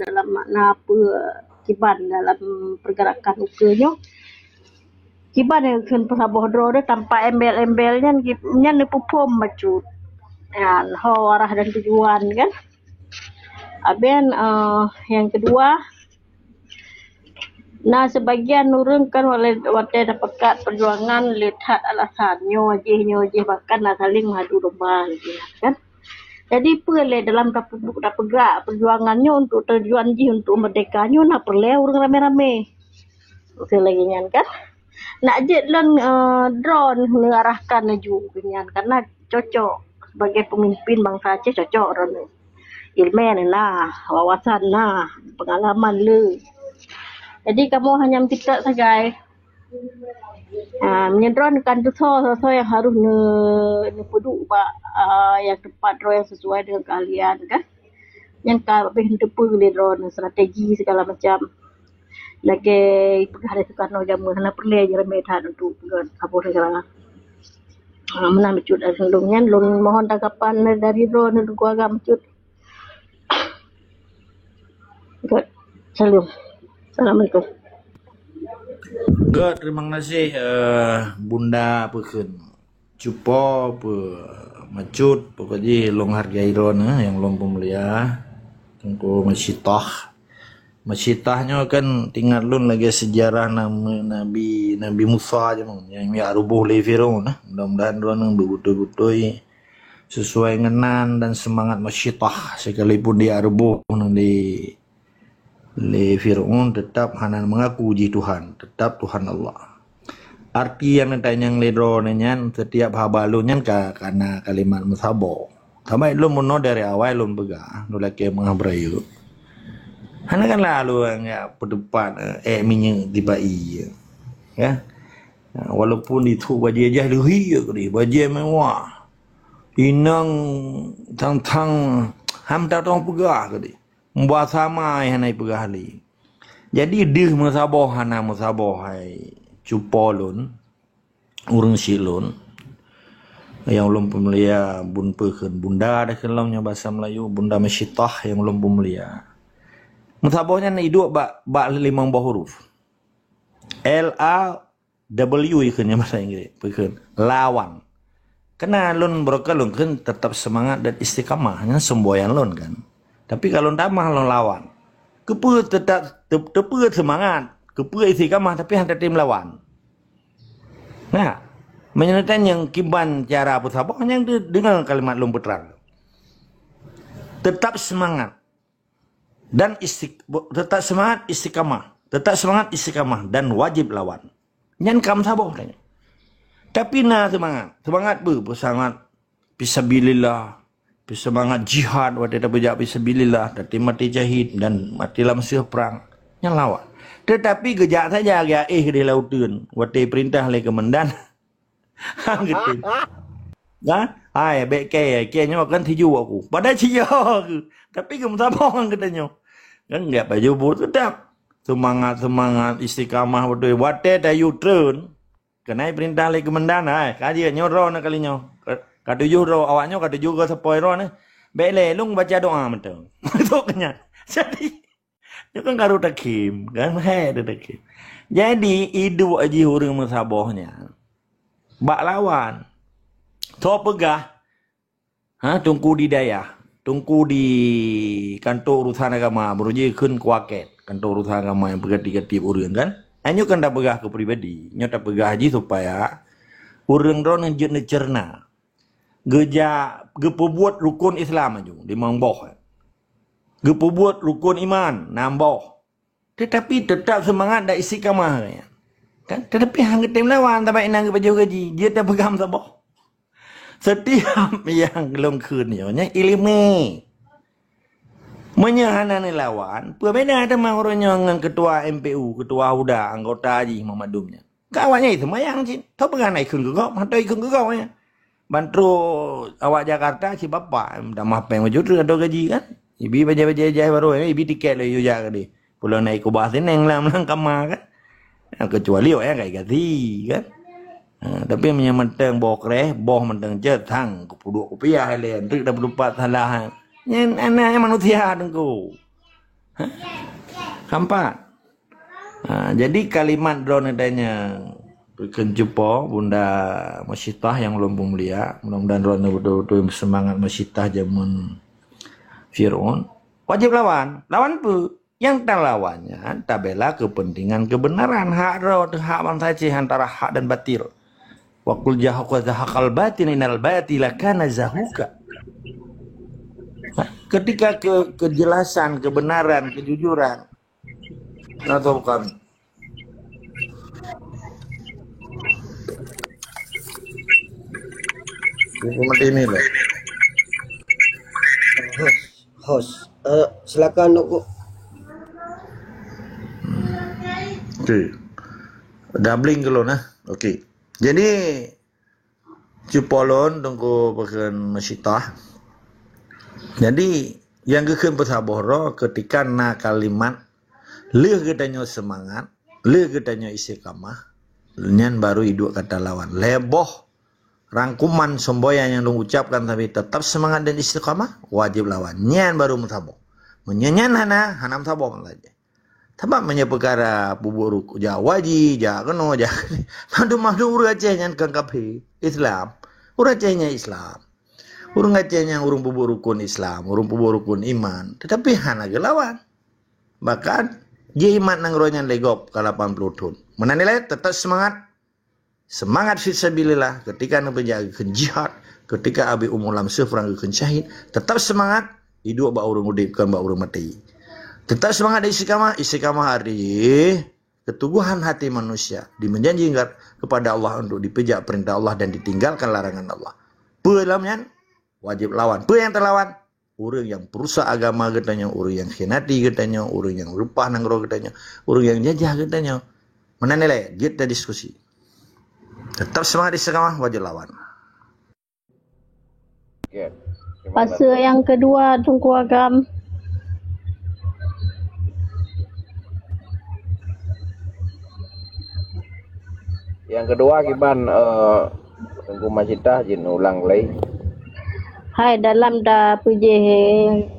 dalam makna apa kiban dalam pergerakan ukanya. Kiban yang kan pasabah draw dia tanpa embel-embelnya nya ni pupum macut. Ya, arah dan tujuan kan. Aben yang kedua, nah sebagian nurun kan oleh waktu dapat perjuangan lihat alasannya wajih bahkan saling mengadu domba kan. Jadi perlu dalam dapat perjuangannya untuk tujuan untuk merdekanya nak perlu orang rame-rame. Oke lagi kan. Nak je drone mengarahkan juga karena cocok sebagai pemimpin bangsa Aceh cocok orang ilmu nah, wawasan nah, pengalaman le. Jadi kamu hanya minta saja menyedronkan tu yang harus nepeduk yang tepat yang sesuai dengan keahlian kan. Yang kabeh tepu le drone strategi segala macam. Lagi hari Soekarno jamu hana perlu aja remedan untuk kabur segala. Mana mecut sebelumnya lun mohon tanggapan dari drone untuk keluarga mecut. Good. Salam. Assalamualaikum. Good, terima kasih Bunda Pekun. Cupo mecut pokoknya long hargai drone yang long pemulia. Tengku Masyitahnya kan tinggal lun lagi sejarah nama Nabi Musa aja yang rubuh le Firaun mudah-mudahan drone betul-betul sesuai ngenan dan semangat masyitah sekalipun dia rubuh di le Firaun tetap hanan mengaku ji Tuhan, tetap Tuhan Allah. Arti yang tanyang le drone nyan setiap habalunnya karena kalimat musabo. Sama lu mono dari awal lu begah nulake mengabrayu. Hana kan lalu yang pedepan minyak dibai ya. Walaupun itu baju jah luhi ke baju mewah. Inang tang ham tak tahu pegah ke di. Membuat sama yang naik pegah li. Jadi dia musabah hana musabah hai cupolun urang silun. Yang ulun pemulia bun pekun bunda dah kelongnya bahasa Melayu bunda masyitah yang ulun pemulia. Musabahnya ni dua bak limang buah huruf. LAW ikannya bahasa Inggeris. Pekun lawan. Kena lun berkelun kan tetap semangat dan istiqamah nya semboyan lun kan. Tapi kalau tamah lun lawan. Kepu tetap semangat, kepu istiqamah tapi hantar tim lawan. Nah, menyertai yang kiban cara musabah yang dengan kalimat lun putra. Tetap semangat. Dan tetap semangat istiqamah dan wajib lawan. Nyan kam saboh tanya. Tapi na semangat bersemangat fisabilillah, bersemangat jihad wa tidak berjak fisabilillah, tapi mati jahid dan mati dalam perang. Nyan lawan. Tetapi gejak saja dia di lautan, wa perintah le kemendan. Gitu. Kan? Hai beke nya kan tiju aku. Pada cia aku. Tapi kamu sabar katanya. Kan enggak baju but tetap semangat istiqamah betul. Wate dayu turun. Kenai perintah lagi kemendan ai. Kaji nyoro nak kalinya. Katujuh ro awaknya katujuh ke sepoi ro ni. Bele lung baca doa betul. Betul kenya. Jadi itu kan karu takim kan takim. Jadi idu aji hurung musabahnya. Bak lawan. So pegah. Tunggu di daya. Tunggu di kantor urusan agama. Beruji kun kuaket. Kantor urusan agama yang berganti-ganti urang kan. Hanya kan dah pegah ke pribadi. Hanya tak pegah haji supaya urang ron yang jenis cerna. Gepubuat rukun Islam aja. Di mangboh. Gepubuat rukun iman. Namboh. Tetapi tetap semangat dan istiqamah. Kan? Tetapi hang tim lawan. Tapi inang baju gaji. Dia tak pegang sabah. Setiap yang gelong kunnya ilmu menyahanani lawan berbeda sama orangnya dengan ketua MPU, ketua UDA, anggota Haji Muhammad Dumnya. Kawannya itu mayang sih, tahu pengen ikut ke kau, atau ikut ke kau ya. Bantu awak Jakarta si bapak, dah mapeng wujud ada gaji kan. Ibi baca baru ini, ibi tiket le yuja kali. Pulau naik ke bahasa neng lam kamar kan. Kecuali ya kayak ganti kan. Tapi menyamantang bokreh, boh mentang jetang, kepuduk kepiah le, entrik dah berlupat salah. Yang anak manusia dengku. Kampat. Jadi kalimat drone adanya berkenjupo Bunda Masyitah yang lumbung mulia, mudah-mudahan drone betul-betul semangat Masyitah jamun Fir'aun. Wajib lawan pu. Yang tak lawannya tak bela kepentingan kebenaran, hak bangsa Aceh antara hak dan batil. Wa qul zahaqal batil innal batila kana zahuka. Ketika kejelasan, kebenaran, kejujuran atau bukan seperti ini loh. Host, silakan Dok. Okey. Doubling kalau nah. Okey. Jadi cupolon tunggu pekan Masyitah. Jadi yang kekan pesaboro ketika na kalimat leh katanya semangat, leh katanya istiqamah, nyan baru hidup kata lawan. Leboh rangkuman semboyan yang dong ucapkan tapi tetap semangat dan istiqamah wajib lawan. Nyan baru mutabo. Menyanyan hana mutabo saja. Sebab punya perkara bubur Jawaji, keno, madu urang Aceh yang kangkapi Islam. Urang Acehnya Islam. Urang Acehnya urang bubur rukun Islam, urang bubur rukun iman. Tetapi hana gelawan. Bahkan je iman nang ronya legop ke 80 tahun. Menanilai tetap semangat. Semangat fisabilillah ketika nak berjaga jihad, ketika abi umulam sefrang ke syahid, tetap semangat hidup ba urang udip kan ba urang mati. Tetap semangat di istiqamah hari keteguhan hati manusia dimenjanjikan kepada Allah untuk dipejak perintah Allah dan ditinggalkan larangan Allah. Pelamnya wajib lawan. Yang terlawan orang yang perusak agama katanya, orang yang khianati katanya, orang yang rupah nanggro katanya, orang yang jajah katanya. Mana nilai? Kita diskusi. Tetap semangat istiqamah wajib lawan. Fase yang kedua Tunku Agam. Yang kedua kiban Tengku Masyitah jin ulang lagi. Hai dalam da pujih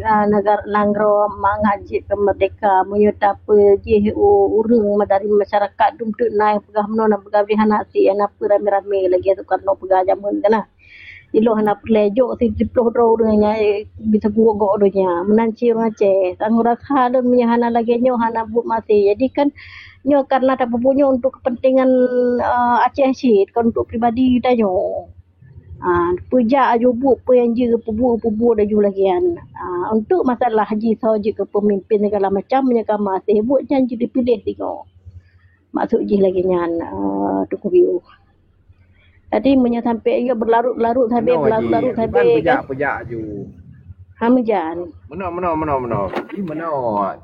negara nanggro mengaji kemerdeka menyuta pujih urang dari masyarakat dum tu naik pegah menona pegah bihanasi ana rame-rame lagi tu karno pegah jamun kana. Ilo hana pelejok si diploh nya bisa gua donya menanci orang Aceh. Anggora khadun menyahana lagi nyo hana bu masih. Jadi kan nyo karena tak punya untuk kepentingan Aceh sih, kan untuk pribadi dah nyo. Puja ajubu yang je pubu dah ju lagian. Untuk masalah haji sahaja ke pemimpin segala macam kan masih buat janji dipilih tengok. Maksud je lagi nyan Tunku Biu. Tadi punya sampai ia berlarut-larut sampai Pejak ju. Hamijan. Meno. Di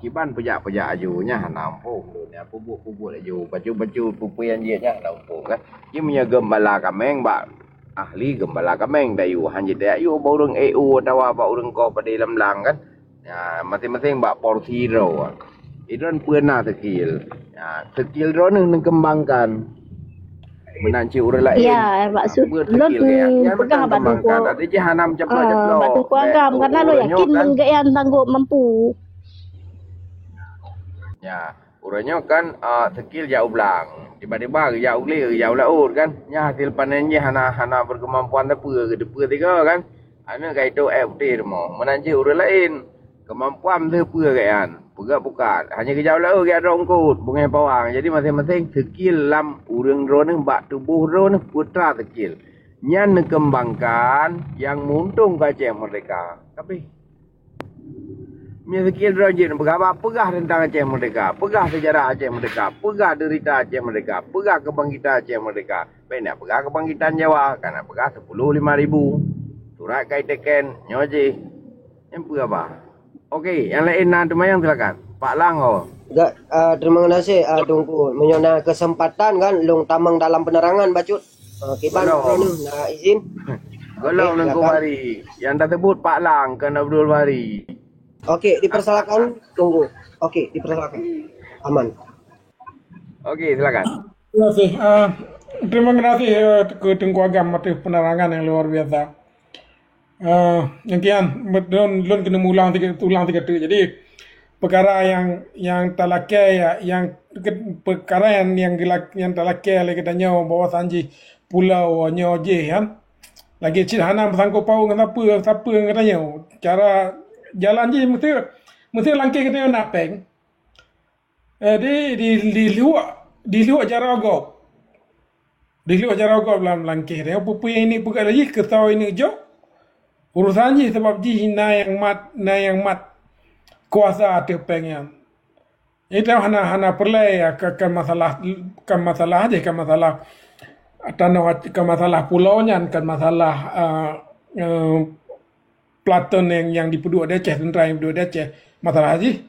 kiban pejak ajunya hanampung dunia pupuk aju. Baju pupuk yang dia nya hanampung kan. Dia punya gembala kameng bak ahli gembala kameng dayu hanjit dayu borong EU atau apa urang ko pada dalam lang kan. Ya masing-masing bak porsi ro. Itu kan pernah skill. Ya skill ro nang kembangkan. Menanci urang lain. Ya, maksud lon pegah batu ko. Tadi je hanam ceplo. Batu ko agam karena lo yakin menggean sanggup mampu. Ya, urangnya kan skill jauh belang. Tiba-tiba jauh lir, jauh laut kan. Ya hasil panennya hana berkemampuan depa tiga kan. Ana kaito FT mo. Menanci urang lain. Kemampuan depa kan. Pegak bukan. Hanya ke jauh laut ke rongkut, bungai pawang. Jadi masing-masing skill lam urang drone bak tubuh drone putra skill. Nyan kembangkan yang muntung ke Aceh Merdeka. Tapi skill drone pegah tentang Aceh Merdeka, pegah sejarah Aceh Merdeka, pegah derita Aceh Merdeka, pegah kebangkitan Aceh Merdeka. Benar pegah kebangkitan Jawa, karena pegah 10.500. Surat kaiteken nyoji. Yang pegah apa? Okey, yang lain nak yang silakan. Pak Lang Terima kasih Tunku menyona kesempatan kan long tamang dalam penerangan bacut. Kiban nak izin. Golong nang kumari. Yang tersebut Pak Lang kan Abdul Bari. Okey, dipersilakan Tunggu. Okey, dipersilakan. Aman. Okey, silakan. Terima kasih ke Tengku Agam atas penerangan yang luar biasa. Yang kian lon kena ulang tiga tu. Jadi perkara yang talakai perkara yang talakai lagi katanya bawa sanji pulau nyoje kan lagi cik hana bersangkut pau dengan siapa katanya cara jalan je mesti langkah katanya nak peng di luar cara agak dalam langkah dia apa yang ini bukan lagi ketau ini jo urusan je sebab ji na yang mat kuasa ada pengen itu hana perlai ke masalah tanah ke masalah pulaunya kan masalah Platon yang di Penduduk Aceh tentera yang Penduduk Aceh masalah ji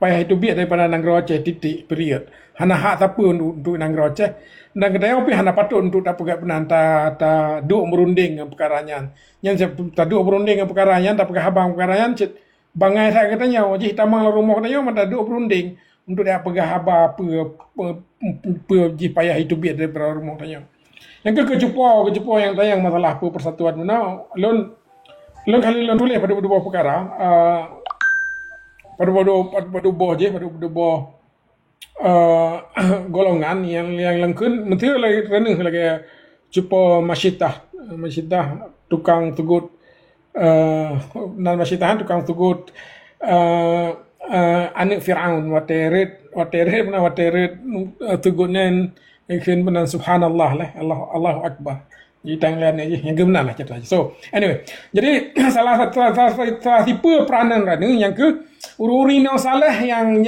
payah itu biar daripada Nanggro Aceh titik period hana hak siapa untuk Nanggro Aceh dan kedai opi hana patut untuk tak pegat penan ta duk merunding perkaranya yang ta duk merunding perkaranya tak pegat habang perkaranya bangai saya katanya wajib tamang rumah katanya mata duk berunding untuk dia pegat haba apa payah itu biar daripada rumah katanya yang kecupo yang tayang masalah apa persatuan mana lon kali lon tulis pada dua perkara pada golongan yang lengkun menteri lagi cupo masyitah tukang tugut nan masyitah tukang tugut anak Fir'aun wateret tugutnen ikin benar subhanallah lah Allahu akbar jadi tanglan aja yang gemna lah cerita so anyway jadi salah tipe peranan rani yang ke ururi nang saleh yang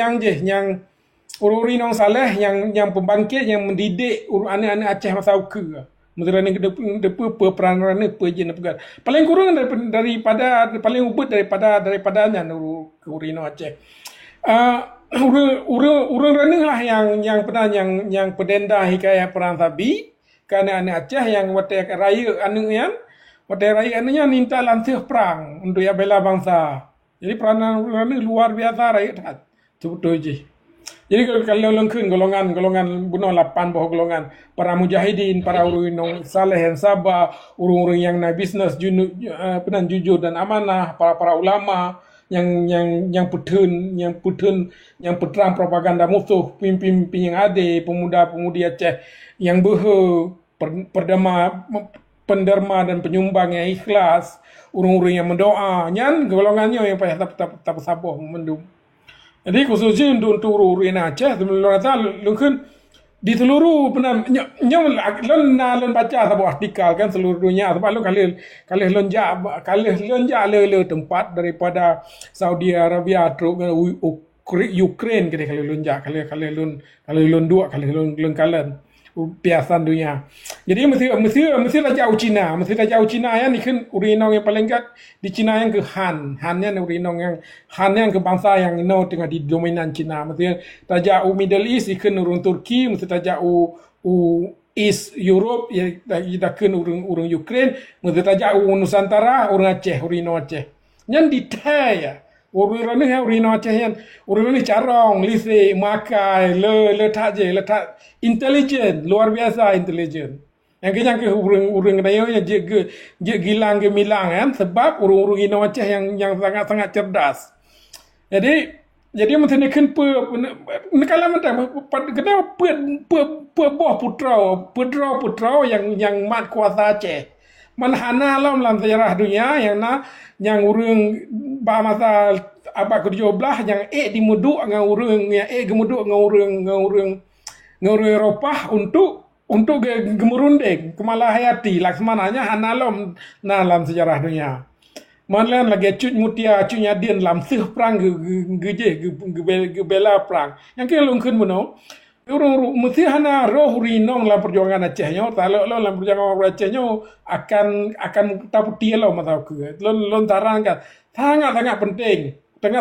ururi nang saleh yang pembangkit yang mendidik anak-anak Aceh masa uka Menteri ni depa peranan ni pejin pegat. Paling kurang daripada paling ubut daripadanya urino Aceh. Urang rani lah yang pernah yang pedenda hikayat perang Sabi kerana anak Aceh yang watai raya anunya minta lantir perang untuk ya bela bangsa. Jadi peranan rani luar biasa rakyat. Betul je. Jadi kalau lengkun golongan bunuh 8 bawah golongan para mujahidin, para urang saleh yang sabar, urang yang nak bisnes jujur dan amanah, para ulama yang peterang propaganda musuh, pimpin yang ada, pemuda-pemudi Aceh yang penderma dan penyumbang yang ikhlas, urang-urang yang mendoa, nyan golongannya yang payah tak sabar mendung. Jadi khususnya untuk urang Aceh lungkun di seluruh lon baca sebuah artikel kan seluruh dunia sebab kali lonjak le tempat daripada Saudi Arabia terus Ukraine kali lonjak kali lon dua kali lon kalen piasan dunia. Jadi mesti dah jauh Cina ya ni kan urinong yang paling kat di Cina yang ke Han-nya urinong yang Han yang ke bangsa yang tengah di dominan Cina. Mesti dah jauh Middle East ikan urang Turki, mesti dah jauh East Europe ya dah kan urang Ukraine, mesti dah jauh Nusantara urang Aceh, urinong Aceh. Yang detail ya. Orang ni urino Aceh yang orang ni carong, lise, makai, letak intelligent, luar biasa intelligent. Yang kenyang ke orang kena yang je gilang ke milang kan sebab orang ino Aceh yang sangat cerdas. Jadi mesti nak kalau kena buah putra yang mat kuasa Aceh. Malhana dalam sejarah dunia yang urang masa abad ke-17 yang dimuduk dengan urang yang gemuduk dengan urang Eropah untuk gemerunding kemalahayati laksamananya hanalom dalam sejarah dunia. Manlan lagi cut mutia cut nyadin dalam sih perang gebela perang. Yang ke lungkun buno urang mesti hana roh rinong dalam perjuangan Acehnya, kalau dalam perjuangan Acehnya akan taputi lo masa ke. Lon tarang kan sangat penting. Nah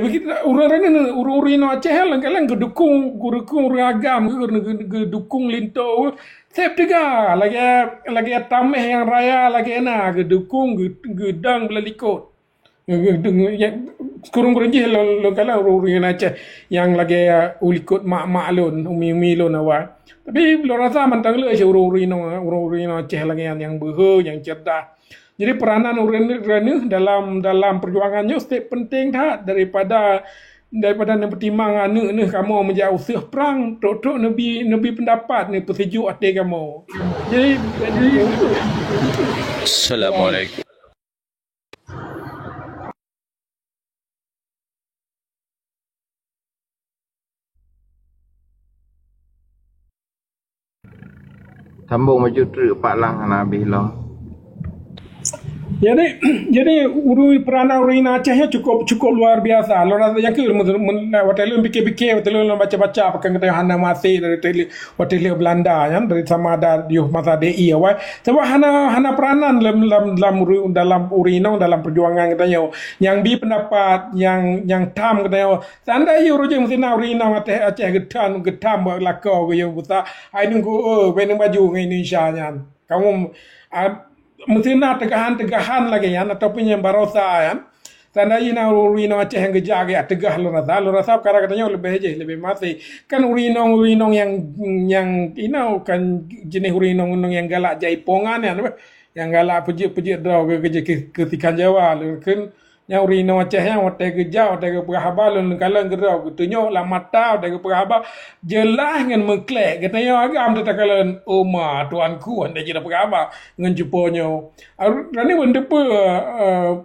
begitu urang rino Aceh lang gedukung agam gedukung linto sep juga lagi tameh yang raya lagi enak gedukung gedang belalikot. Kurang je lo kalau urang Aceh yang lagi ulikut mak lon umi lon awal. Tapi lo rasa mantang le urang rino Aceh lagi yang yang cerdas. Jadi peranan urang dalam perjuangannya step penting tak daripada nak bertimbang anak kamu menjadi usaha perang tok nabi pendapat ni persejuk hati kamu. Jadi Assalamualaikum. Sambung maju truk Pak Lang Nabi lah. jadi peranan urang Acehnya cukup luar biasa. Lora yang ke hotel fikir hotel baca pakai kata hana masih dari hotel Belanda kan dari sama ada di masa DI awal. Sebab hana peranan dalam urinong dalam perjuangan katanya yang bi pendapat yang tam katanya sanda yo roje mesti na urinong Aceh getam lakau ke yang buta ai nunggu beneng baju ngai Indonesia nyan. Kamu mesti nak tegahan lagi ya ataupun yang barosa ya tanda ina urino Aceh yang gejag ya tegah lo rasa karena katanya lebih mati kan urinong yang kan jenis urinong yang galak jaipongan ya yang galak puji draw ketika Jawa kan yang urino Aceh yang hotel gejak hotel perahaba lo kalau gerau tunjuk lah mata hotel perahaba jelas dengan mengklek katanya agam tetakalan oma tuanku anda jadi perahaba dengan jumponyo rani wendepe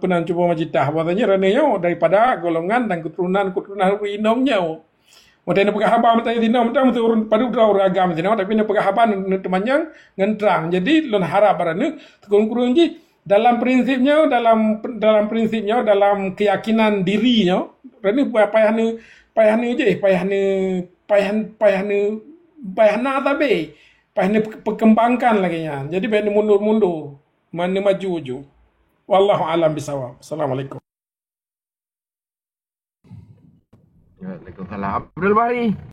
penan cuba majitah katanya rani daripada golongan dan keturunan urinongnya Mata nak perahaba mata dina mata urun padu draw agam dina tapi nak perahaba temannya ngentrang jadi lon harap barane kurung ji dalam prinsipnya dalam keyakinan dirinya rani payahna tabe payahna perkembangkan lagi nya jadi baik mundur mana maju wallahu alam bisawab. Assalamualaikum. Waalaikumsalam. Abdul Bari.